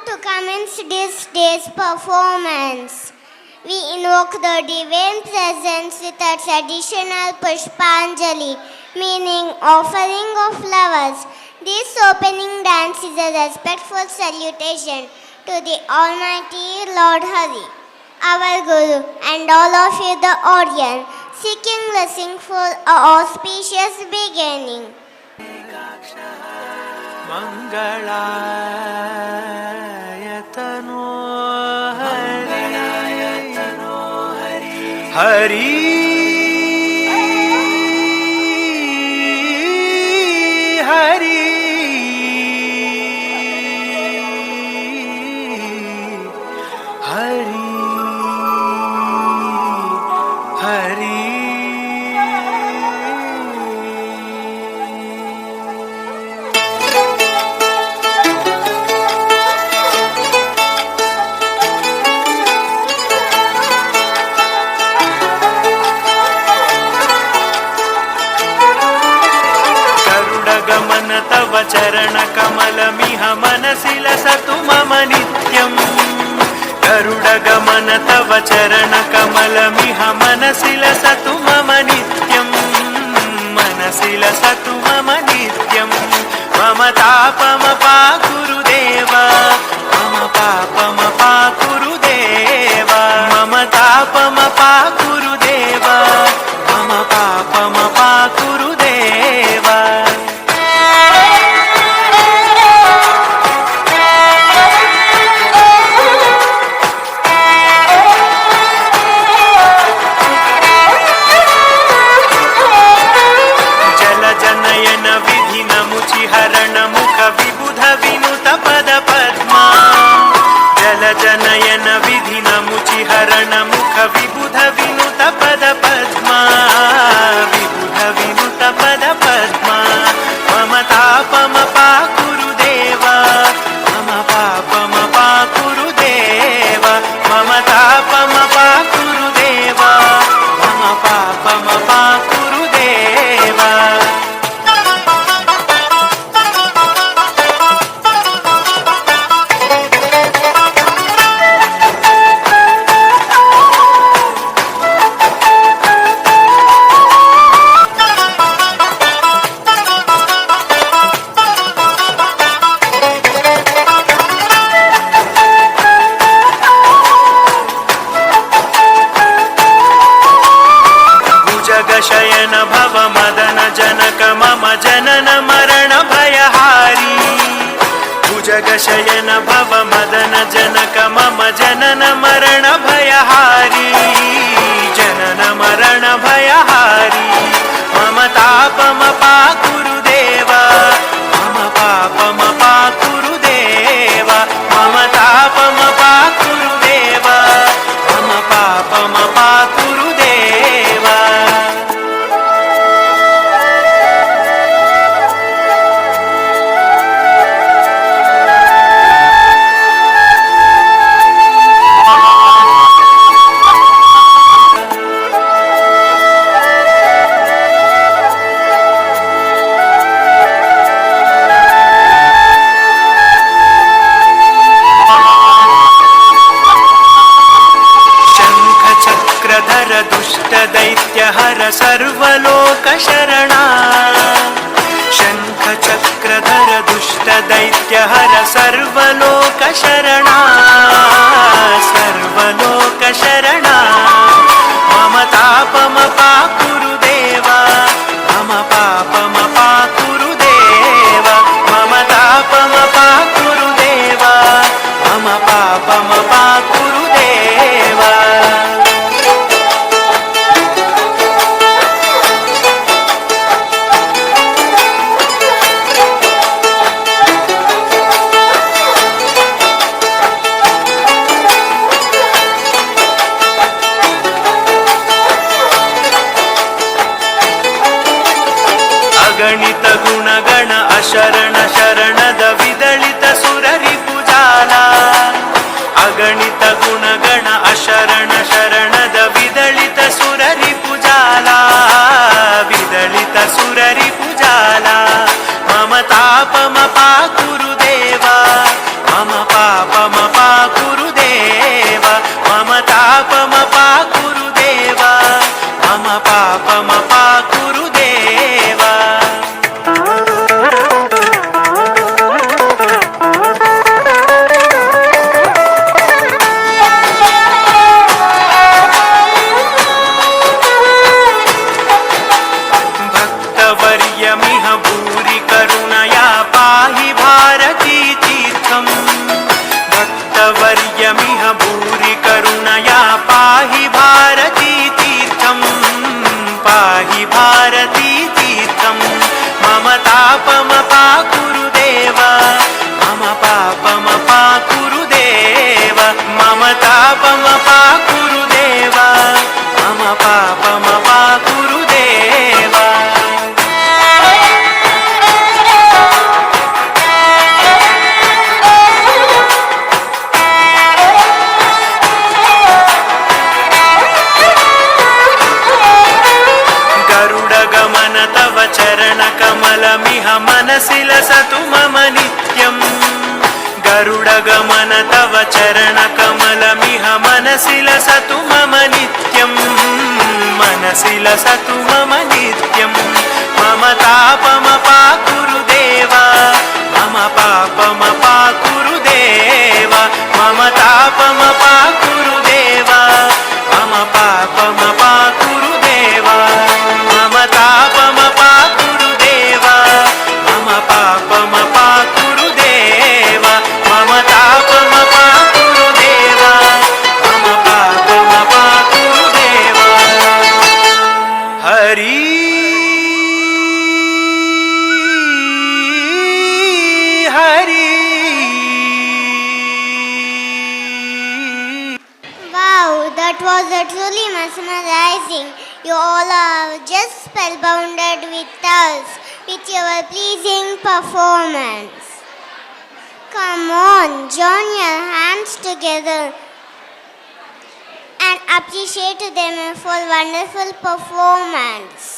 to commence this day's performance. We invoke the divine presence with a traditional Pushpanjali, meaning offering of flowers. This opening dance is a respectful salutation to the Almighty Lord Hari, our Guru, and all of you the audience, seeking blessing for an auspicious beginning. Mangalayatano Hari Hari Hari Hari तव चरण कमलमिह मनसि लसतु मम नित्यं गरुडगमन तव चरण कमलमिह मनसि लसतु मम नित्यं मनसि लसतु मम नित्यं मम तापमपाकुरु देव मम पापमपाकुरु देव मम तापमपाकुरु देव मम पापमपाकुरु देव हरण मुख विबुध विनुत पद पद्मा जल जनयन विधि नमुचि हरण मुख विबुध विनुत पद पद्मा विबुध विनुत पद पद्मा मम तापमपाकुरु देव मम पापमपाकुरु देव मम तापमपाकुरु देव मम पापमपाकुरु देव शयन भव मदन जनक मम जनन मरण भयहारी भुजग शयन भव मदन जनक मम जनन मरण भयहारी जनन मरण भयहारी मम तापमपाकुरु देव मम पापमपाकुरु देव मम तापमपाकुरु देव मम पापमपाकुरु देव दैत्यहर सर्वलोकशरणा शङ्खचक्रधर दुष्टदैत्यहर सर्वलोकशरणा सर्वलोकशरणा मम तापमपाकुरु देव मम पापमपाकुरु देव मम तापमपाकुरु देव मम पापमपाकुरु देव पाहि भारती तीर्थं पाहि भारती तीर्थं मम तापमपाकुरु देव मम पापमपाकुरु देव मम तापमपाकुरु देव मम पापमपाकुरु देव गरुडगमन तव चरणकमलमिह मनसि लसतु मम नित्यम् गरुडगमन तव चरणकमलमिह मनसि लसतु मम नित्यम् मनसि लसतु मम नित्यम् मम तापमपाकुरु देव मम पापमपाकुरु देव मम तापमपाकुरु देव मम पापमपाकुरु देव मम तापमपाकुरु देव मम पापमपाकुरु देव मम तापमपाकुरु देव मम पापमपाकुरु देव Hari Hari Wow, that was truly mesmerizing. You all are just spellbounded with us, with your pleasing performance. Come on, join your hands together and appreciate them for wonderful performance.